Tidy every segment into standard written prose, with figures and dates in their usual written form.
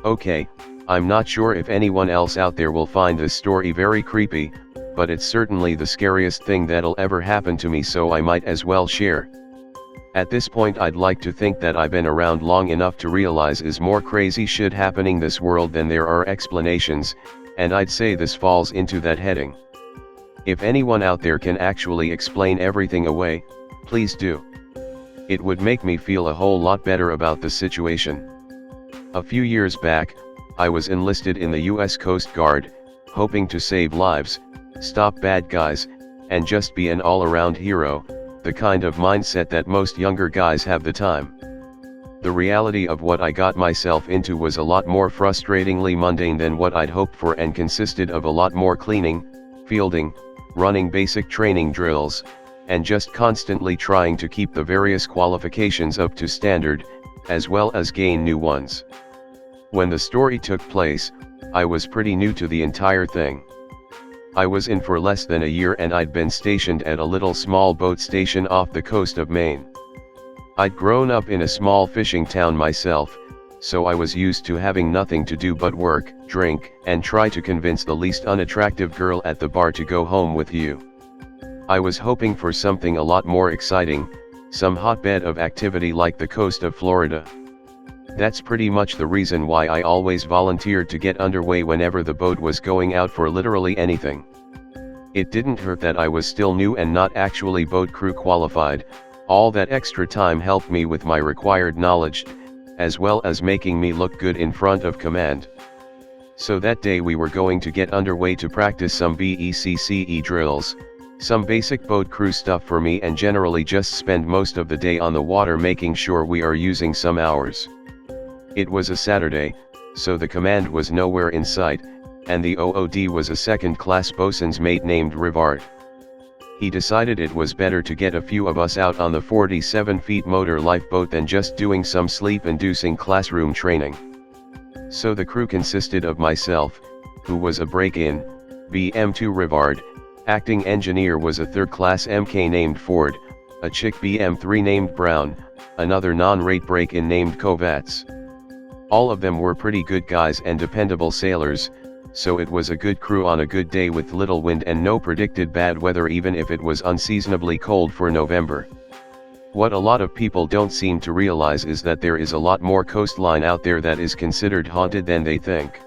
Okay, I'm not sure if anyone else out there will find this story very creepy, but it's certainly the scariest thing that'll ever happen to me, so I might as well share. At this point I'd like to think that I've been around long enough to realize is more crazy shit happening this world than there are explanations, and I'd say this falls into that heading. If anyone out there can actually explain everything away, please do. It would make me feel a whole lot better about the situation. A few years back, I was enlisted in the US Coast Guard, hoping to save lives, stop bad guys, and just be an all-around hero, the kind of mindset that most younger guys have the time. The reality of what I got myself into was a lot more frustratingly mundane than what I'd hoped for, and consisted of a lot more cleaning, fielding, running basic training drills, and just constantly trying to keep the various qualifications up to standard, as well as gain new ones. When the story took place, I was pretty new to the entire thing. I was in for less than a year and I'd been stationed at a little small boat station off the coast of Maine. I'd grown up in a small fishing town myself, so I was used to having nothing to do but work, drink, and try to convince the least unattractive girl at the bar to go home with you. I was hoping for something a lot more exciting, some hotbed of activity like the coast of Florida. That's pretty much the reason why I always volunteered to get underway whenever the boat was going out for literally anything. It didn't hurt that I was still new and not actually boat crew qualified. All that extra time helped me with my required knowledge, as well as making me look good in front of command. So that day we were going to get underway to practice some BECCE drills, some basic boat crew stuff for me, and generally just spend most of the day on the water making sure we are using some hours. It was a Saturday, so the command was nowhere in sight, and the OOD was a second-class bosun's mate named Rivard. He decided it was better to get a few of us out on the 47-feet motor lifeboat than just doing some sleep-inducing classroom training. So the crew consisted of myself, who was a break-in, BM2 Rivard, acting engineer was a third-class MK named Ford, a chick BM3 named Brown, another non-rate break-in named Kovacs. All of them were pretty good guys and dependable sailors, so it was a good crew on a good day with little wind and no predicted bad weather, even if it was unseasonably cold for November. What a lot of people don't seem to realize is that there is a lot more coastline out there that is considered haunted than they think.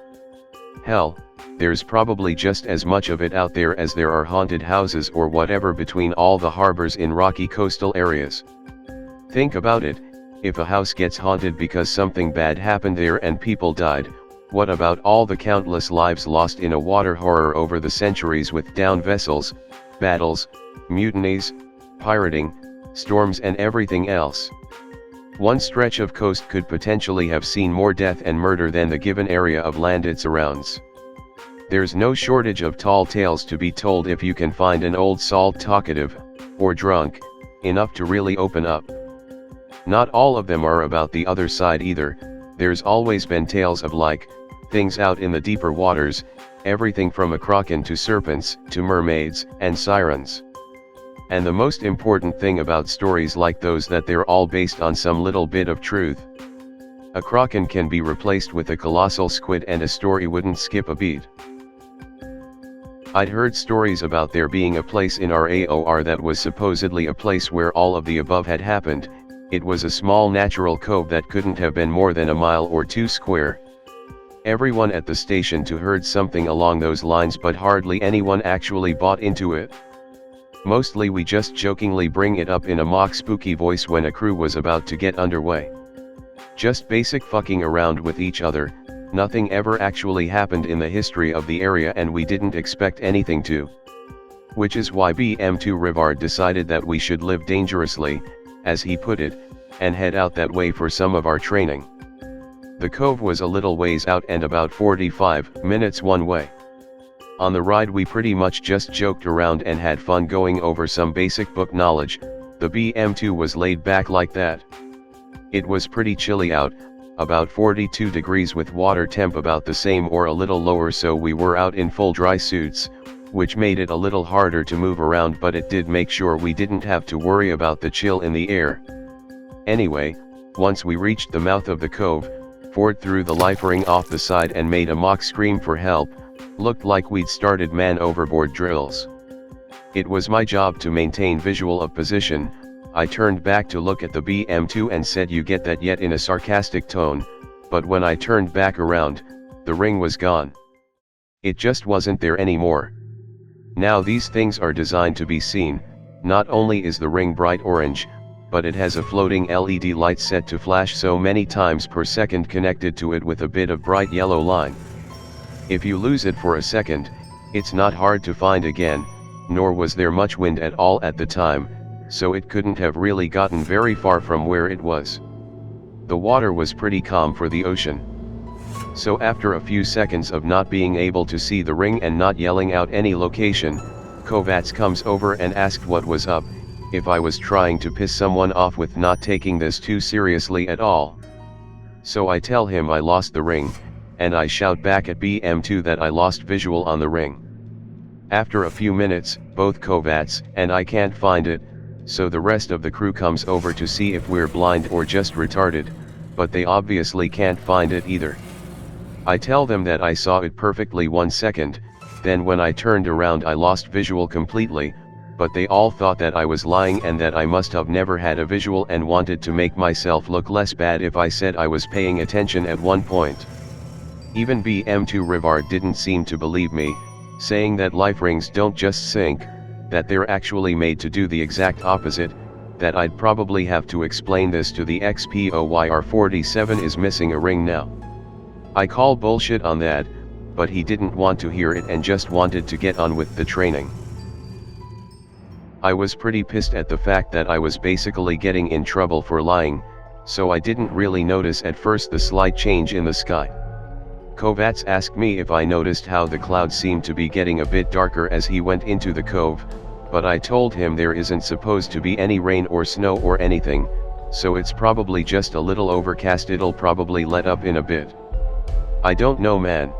Hell, there's probably just as much of it out there as there are haunted houses or whatever between all the harbors in rocky coastal areas. Think about it. If a house gets haunted because something bad happened there and people died, what about all the countless lives lost in a water horror over the centuries with downed vessels, battles, mutinies, pirating, storms and everything else? One stretch of coast could potentially have seen more death and murder than the given area of land it surrounds. There's no shortage of tall tales to be told if you can find an old soul talkative, or drunk, enough to really open up. Not all of them are about the other side either. There's always been tales of things out in the deeper waters, everything from a kraken to serpents, to mermaids, and sirens. And the most important thing about stories like those that they're all based on some little bit of truth. A kraken can be replaced with a colossal squid and a story wouldn't skip a beat. I'd heard stories about there being a place in our AOR that was supposedly a place where all of the above had happened. It was a small natural cove that couldn't have been more than a mile or two square. Everyone at the station too heard something along those lines, but hardly anyone actually bought into it. Mostly we just jokingly bring it up in a mock spooky voice when a crew was about to get underway. Just basic fucking around with each other. Nothing ever actually happened in the history of the area and we didn't expect anything to. Which is why BM2 Rivard decided that we should live dangerously, as he put it, and head out that way for some of our training. The cove was a little ways out and about 45 minutes one way. On the ride we pretty much just joked around and had fun going over some basic book knowledge. The BM2 was laid back like that. It was pretty chilly out, about 42 degrees with water temp about the same or a little lower, so we were out in full dry suits, which made it a little harder to move around, but it did make sure we didn't have to worry about the chill in the air. Anyway, once we reached the mouth of the cove, Ford threw the life ring off the side and made a mock scream for help. Looked like we'd started man overboard drills. It was my job to maintain visual of position. I turned back to look at the BM2 and said, "You get that yet?" in a sarcastic tone, but when I turned back around, the ring was gone. It just wasn't there anymore. Now these things are designed to be seen. Not only is the ring bright orange, but it has a floating LED light set to flash so many times per second connected to it with a bit of bright yellow line. If you lose it for a second, it's not hard to find again, nor was there much wind at all at the time, so it couldn't have really gotten very far from where it was. The water was pretty calm for the ocean. So after a few seconds of not being able to see the ring and not yelling out any location, Kovats comes over and asked what was up, if I was trying to piss someone off with not taking this too seriously at all. So I tell him I lost the ring, and I shout back at BM2 that I lost visual on the ring. After a few minutes, both Kovats and I can't find it, so the rest of the crew comes over to see if we're blind or just retarded, but they obviously can't find it either. I tell them that I saw it perfectly 1 second, then when I turned around I lost visual completely, but they all thought that I was lying and that I must have never had a visual and wanted to make myself look less bad if I said I was paying attention at one point. Even BM2 Rivard didn't seem to believe me, saying that life rings don't just sink, that they're actually made to do the exact opposite, that I'd probably have to explain this to the XPOYR47 is missing a ring now. I call bullshit on that, but he didn't want to hear it and just wanted to get on with the training. I was pretty pissed at the fact that I was basically getting in trouble for lying, so I didn't really notice at first the slight change in the sky. Kovats asked me if I noticed how the clouds seemed to be getting a bit darker as he went into the cove, but I told him there isn't supposed to be any rain or snow or anything, so it's probably just a little overcast. It'll probably let up in a bit. I don't know, man.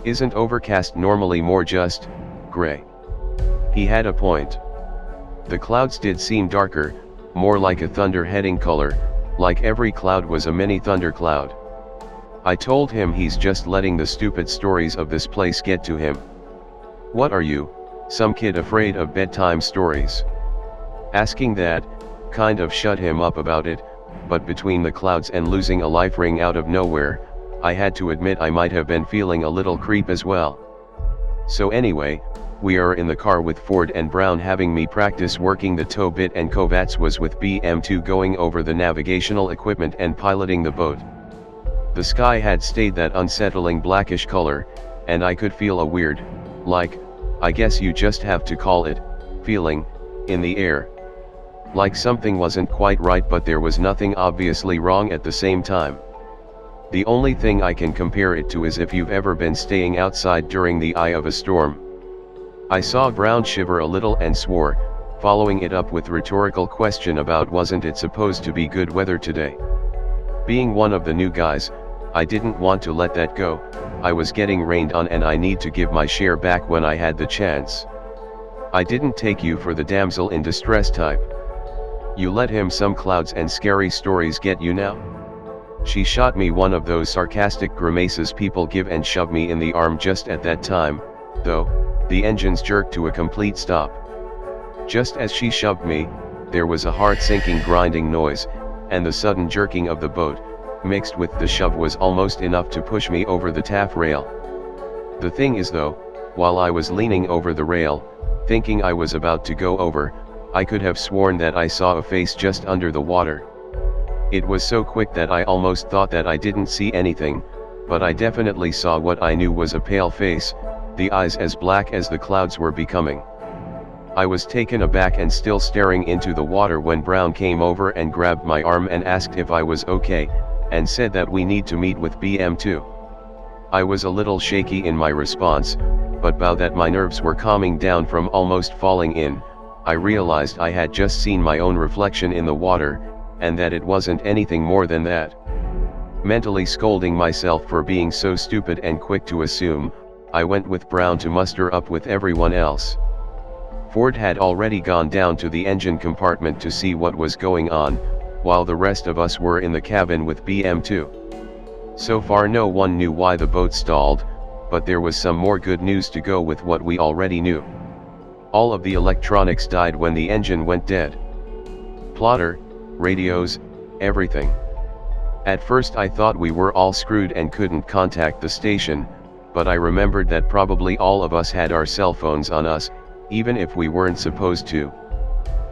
Isn't overcast normally more just gray? He had a point. The clouds did seem darker, more like a thunder heading color, like every cloud was a mini thunder cloud. I told him he's just letting the stupid stories of this place get to him. What are you, some kid afraid of bedtime stories? Asking that, kind of shut him up about it, but between the clouds and losing a life ring out of nowhere, I had to admit I might have been feeling a little creep as well. So anyway, we are in the car with Ford and Brown having me practice working the tow bit, and Kovats was with BM2 going over the navigational equipment and piloting the boat. The sky had stayed that unsettling blackish color, and I could feel a weird, like, I guess you just have to call it, feeling, in the air. Like something wasn't quite right, but there was nothing obviously wrong at the same time. The only thing I can compare it to is if you've ever been staying outside during the eye of a storm. I saw Brown shiver a little and swore, following it up with rhetorical question about wasn't it supposed to be good weather today. Being one of the new guys, I didn't want to let that go. I was getting rained on and I need to give my share back when I had the chance. I didn't take you for the damsel in distress type. You let him some clouds and scary stories get you now? She shot me one of those sarcastic grimaces people give and shoved me in the arm. Just at that time, though, the engines jerked to a complete stop. Just as she shoved me, there was a heart-sinking grinding noise, and the sudden jerking of the boat, mixed with the shove, was almost enough to push me over the taffrail. The thing is though, while I was leaning over the rail, thinking I was about to go over, I could have sworn that I saw a face just under the water. It was so quick that I almost thought that I didn't see anything, but I definitely saw what I knew was a pale face, the eyes as black as the clouds were becoming. I was taken aback and still staring into the water when Brown came over and grabbed my arm and asked if I was okay, and said that we need to meet with BM2. I was a little shaky in my response, but now that my nerves were calming down from almost falling in, I realized I had just seen my own reflection in the water, and that it wasn't anything more than that. Mentally scolding myself for being so stupid and quick to assume, I went with Brown to muster up with everyone else. Ford had already gone down to the engine compartment to see what was going on, while the rest of us were in the cabin with BM2. So far no one knew why the boat stalled, but there was some more good news to go with what we already knew. All of the electronics died when the engine went dead. Plotter, radios, everything. At first I thought we were all screwed and couldn't contact the station, but I remembered that probably all of us had our cell phones on us, even if we weren't supposed to.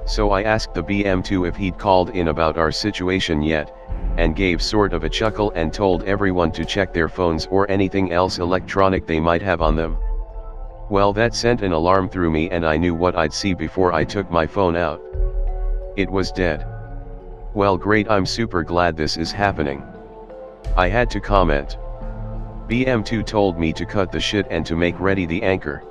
So I asked the BM2 if he'd called in about our situation yet, and gave sort of a chuckle and told everyone to check their phones or anything else electronic they might have on them. Well, that sent an alarm through me and I knew what I'd see before I took my phone out. It was dead. Well, great, I'm super glad this is happening. I had to comment. BM2 told me to cut the shit and to make ready the anchor.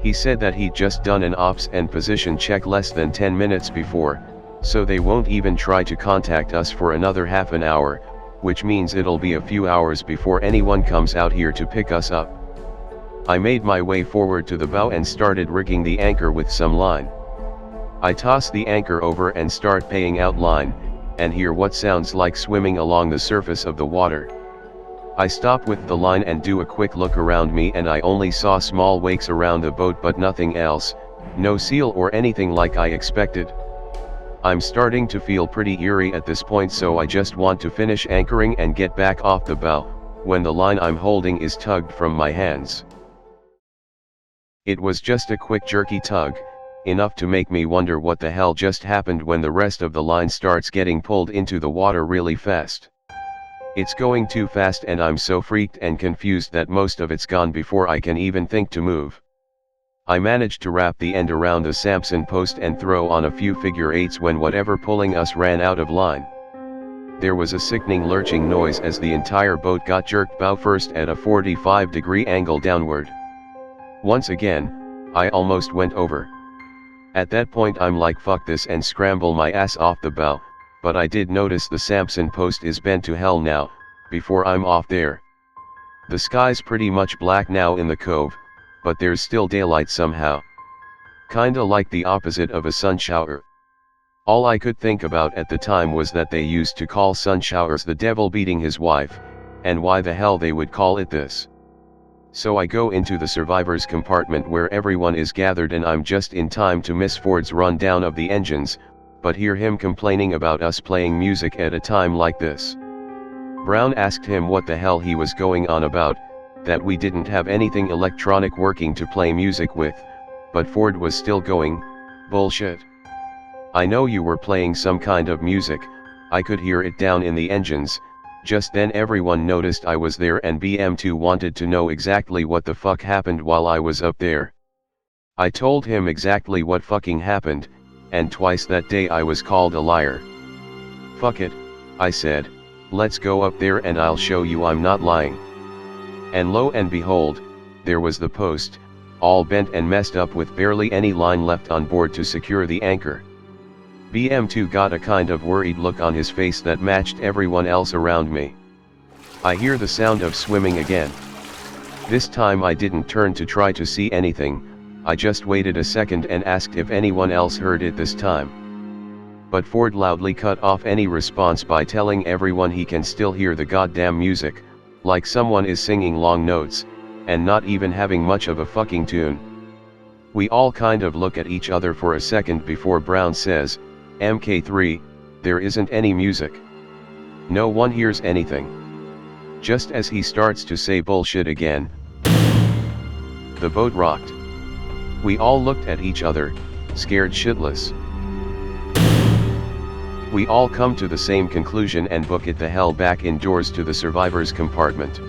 He said that he'd just done an ops and position check less than 10 minutes before, so they won't even try to contact us for another half an hour, which means it'll be a few hours before anyone comes out here to pick us up. I made my way forward to the bow and started rigging the anchor with some line. I toss the anchor over and start paying out line, and hear what sounds like swimming along the surface of the water. I stop with the line and do a quick look around me, and I only saw small wakes around the boat but nothing else, no seal or anything like I expected. I'm starting to feel pretty eerie at this point, so I just want to finish anchoring and get back off the bow, when the line I'm holding is tugged from my hands. It was just a quick jerky tug, enough to make me wonder what the hell just happened when the rest of the line starts getting pulled into the water really fast. It's going too fast and I'm so freaked and confused that most of it's gone before I can even think to move. I managed to wrap the end around the Samson post and throw on a few figure eights when whatever pulling us ran out of line. There was a sickening lurching noise as the entire boat got jerked bow first at a 45-degree angle downward. Once again, I almost went over. At that point I'm like, fuck this, and scramble my ass off the bow, but I did notice the Samson post is bent to hell now, before I'm off there. The sky's pretty much black now in the cove, but there's still daylight somehow. Kinda like the opposite of a sun shower. All I could think about at the time was that they used to call sun showers the devil beating his wife, and why the hell they would call it this. So I go into the survivors compartment where everyone is gathered, and I'm just in time to miss Ford's rundown of the engines, but hear him complaining about us playing music at a time like this. Brown asked him what the hell he was going on about, that we didn't have anything electronic working to play music with, but Ford was still going, bullshit. I know you were playing some kind of music, I could hear it down in the engines. Just then everyone noticed I was there, and BM2 wanted to know exactly what the fuck happened while I was up there. I told him exactly what fucking happened, and twice that day I was called a liar. Fuck it, I said, let's go up there and I'll show you I'm not lying. And lo and behold, there was the post, all bent and messed up with barely any line left on board to secure the anchor. BM2 got a kind of worried look on his face that matched everyone else around me. I hear the sound of swimming again. This time I didn't turn to try to see anything, I just waited a second and asked if anyone else heard it this time. But Ford loudly cut off any response by telling everyone he can still hear the goddamn music, like someone is singing long notes, and not even having much of a fucking tune. We all kind of look at each other for a second before Brown says, MK3, there isn't any music. No one hears anything. Just as he starts to say bullshit again, the boat rocked. We all looked at each other, scared shitless. We all come to the same conclusion and book it the hell back indoors to the survivors compartment.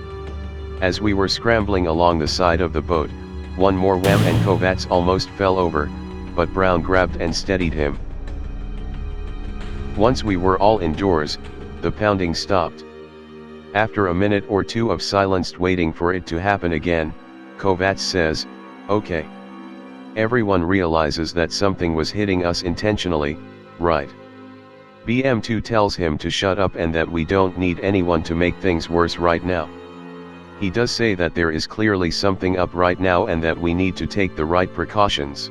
As we were scrambling along the side of the boat, one more wham and Kovacs almost fell over, but Brown grabbed and steadied him. Once we were all indoors, the pounding stopped. After a minute or two of silenced waiting for it to happen again, Kovacs says, okay. Everyone realizes that something was hitting us intentionally, right? BM2 tells him to shut up and that we don't need anyone to make things worse right now. He does say that there is clearly something up right now and that we need to take the right precautions.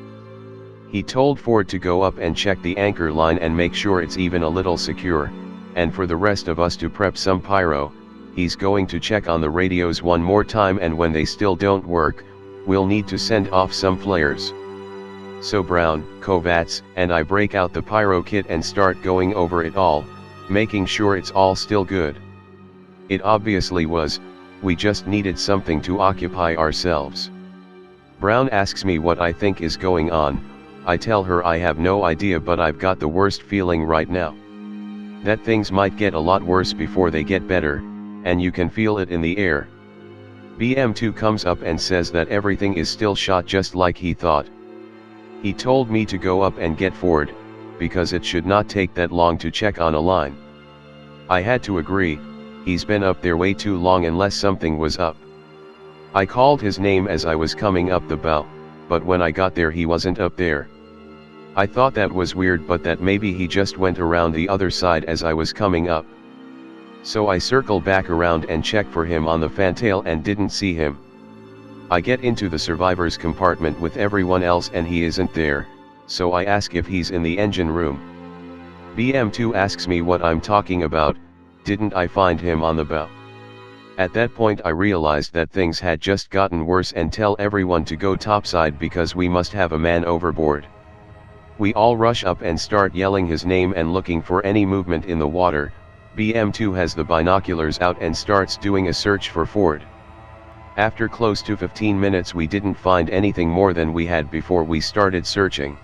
He told Ford to go up and check the anchor line and make sure it's even a little secure, and for the rest of us to prep some pyro, he's going to check on the radios one more time, and when they still don't work, we'll need to send off some flares. So Brown, Kovats, and I break out the pyro kit and start going over it all, making sure it's all still good. It obviously was, we just needed something to occupy ourselves. Brown asks me what I think is going on. I tell her I have no idea, but I've got the worst feeling right now. That things might get a lot worse before they get better, and you can feel it in the air. BM2 comes up and says that everything is still shot just like he thought. He told me to go up and get Ford, because it should not take that long to check on a line. I had to agree, he's been up there way too long unless something was up. I called his name as I was coming up the bow, but when I got there he wasn't up there. I thought that was weird, but that maybe he just went around the other side as I was coming up. So I circled back around and checked for him on the fantail and didn't see him. I get into the survivor's compartment with everyone else and he isn't there, so I ask if he's in the engine room. BM2 asks me what I'm talking about. Didn't I find him on the bow? At that point I realized that things had just gotten worse and tell everyone to go topside because we must have a man overboard. We all rush up and start yelling his name and looking for any movement in the water. BM2 has the binoculars out and starts doing a search for Ford. After close to 15 minutes we didn't find anything more than we had before we started searching.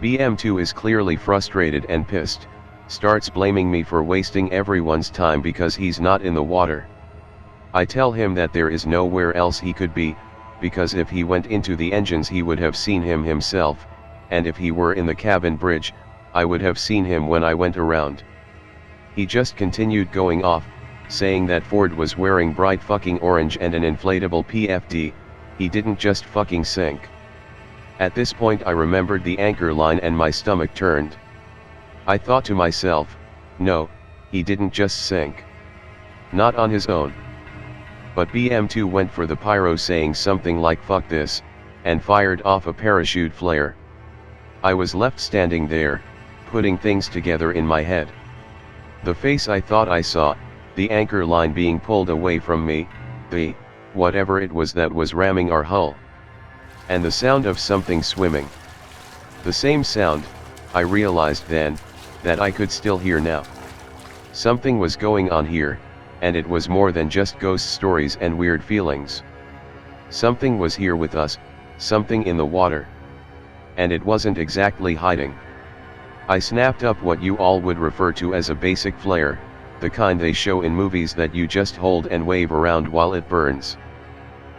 BM2 is clearly frustrated and pissed, starts blaming me for wasting everyone's time because he's not in the water. I tell him that there is nowhere else he could be, because if he went into the engines he would have seen him himself, and if he were in the cabin bridge, I would have seen him when I went around. He just continued going off, saying that Ford was wearing bright fucking orange and an inflatable PFD, he didn't just fucking sink. At this point I remembered the anchor line and my stomach turned. I thought to myself, no, he didn't just sink. Not on his own. But BM2 went for the pyro saying something like fuck this, and fired off a parachute flare. I was left standing there, putting things together in my head. The face I thought I saw, the anchor line being pulled away from me, whatever it was that was ramming our hull. And the sound of something swimming. The same sound, I realized then, that I could still hear now. Something was going on here, and it was more than just ghost stories and weird feelings. Something was here with us, something in the water. And it wasn't exactly hiding. I snapped up what you all would refer to as a basic flare, the kind they show in movies that you just hold and wave around while it burns.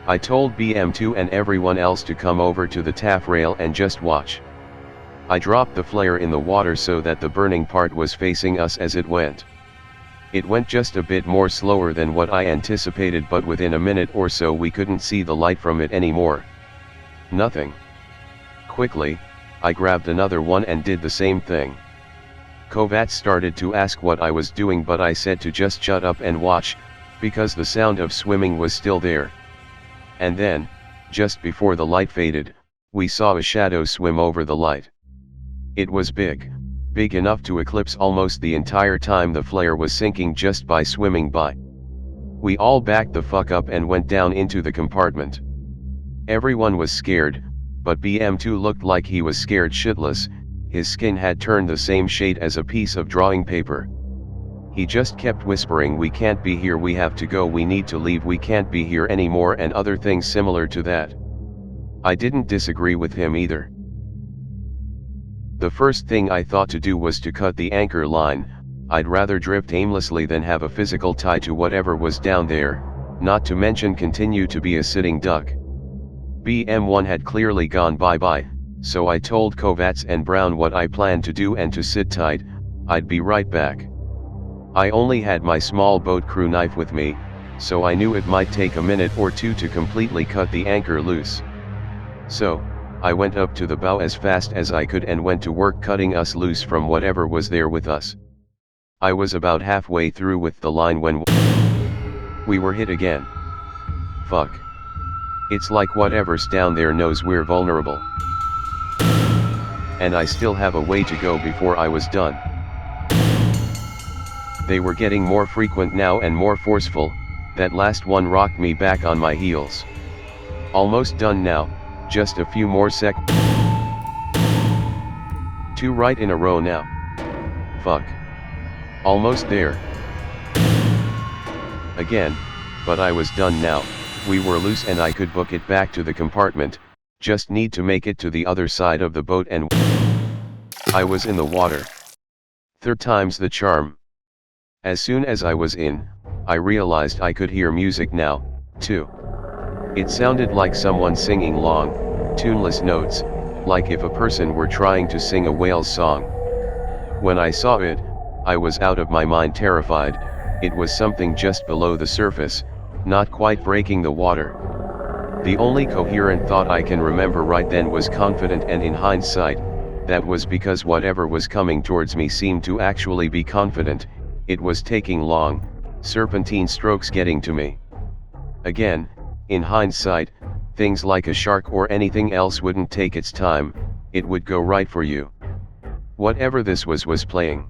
I told BM2 and everyone else to come over to the taffrail and just watch. I dropped the flare in the water so that the burning part was facing us as it went. It went just a bit more slower than what I anticipated, but within a minute or so we couldn't see the light from it anymore. Nothing. Quickly, I grabbed another one and did the same thing. Kovats started to ask what I was doing, but I said to just shut up and watch, because the sound of swimming was still there. And then, just before the light faded, we saw a shadow swim over the light. It was big enough to eclipse almost the entire time the flare was sinking just by swimming by. We all backed the fuck up and went down into the compartment. Everyone was scared, but BM2 looked like he was scared shitless. His skin had turned the same shade as a piece of drawing paper. He just kept whispering, "We can't be here, we have to go, we need to leave, we can't be here anymore," and other things similar to that. I didn't disagree with him either. The first thing I thought to do was to cut the anchor line. I'd rather drift aimlessly than have a physical tie to whatever was down there, not to mention continue to be a sitting duck. BM1 had clearly gone bye-bye, so I told Kovats and Brown what I planned to do and to sit tight. I'd be right back. I only had my small boat crew knife with me, so I knew it might take a minute or two to completely cut the anchor loose. So, I went up to the bow as fast as I could and went to work cutting us loose from whatever was there with us. I was about halfway through with the line when we were hit again. Fuck. It's like whatever's down there knows we're vulnerable. And I still have a way to go before I was done. They were getting more frequent now and more forceful. That last one rocked me back on my heels. Almost done now, just a few more sec. 2 right in a row now. Fuck. Almost there. Again, but I was done now. We were loose and I could book it back to the compartment, just need to make it to the other side of the boat and I was in the water. 3rd time's the charm. As soon as I was in, I realized I could hear music now, too. It sounded like someone singing long, tuneless notes, like if a person were trying to sing a whale's song. When I saw it, I was out of my mind terrified. It was something just below the surface, not quite breaking the water. The only coherent thought I can remember right then was confident, and in hindsight, that was because whatever was coming towards me seemed to actually be confident. It was taking long, serpentine strokes getting to me. Again, in hindsight, things like a shark or anything else wouldn't take its time, it would go right for you. Whatever this was playing.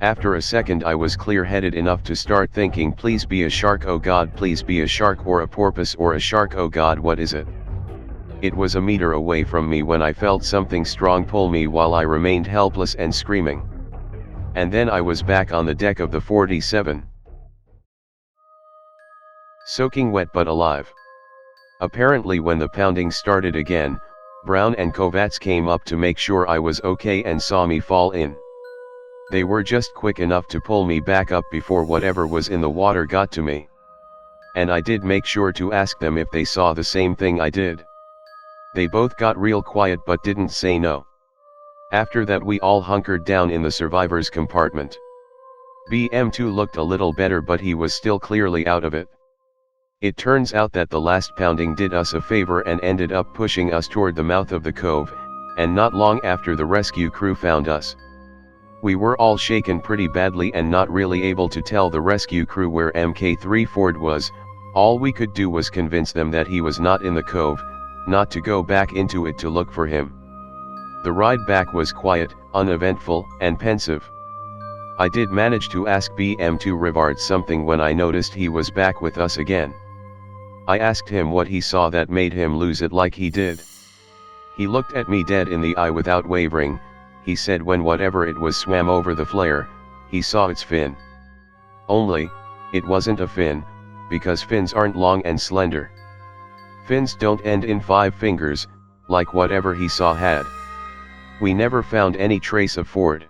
After a second I was clear-headed enough to start thinking, please be a shark, oh god, please be a shark, or a porpoise or a shark, oh god, what is it? It was a meter away from me when I felt something strong pull me while I remained helpless and screaming. And then I was back on the deck of the 47. Soaking wet but alive. Apparently when the pounding started again, Brown and Kovacs came up to make sure I was okay and saw me fall in. They were just quick enough to pull me back up before whatever was in the water got to me. And I did make sure to ask them if they saw the same thing I did. They both got real quiet but didn't say no. After that we all hunkered down in the survivors compartment. BM2 looked a little better but he was still clearly out of it. It turns out that the last pounding did us a favor and ended up pushing us toward the mouth of the cove, and not long after the rescue crew found us. We were all shaken pretty badly and not really able to tell the rescue crew where Mk3 Ford was. All we could do was convince them that he was not in the cove, not to go back into it to look for him. The ride back was quiet, uneventful, and pensive. I did manage to ask BM2 Rivard something when I noticed he was back with us again. I asked him what he saw that made him lose it like he did. He looked at me dead in the eye without wavering. He said when whatever it was swam over the flare, he saw its fin. Only, it wasn't a fin, because fins aren't long and slender. Fins don't end in 5 fingers, like whatever he saw had. We never found any trace of Ford.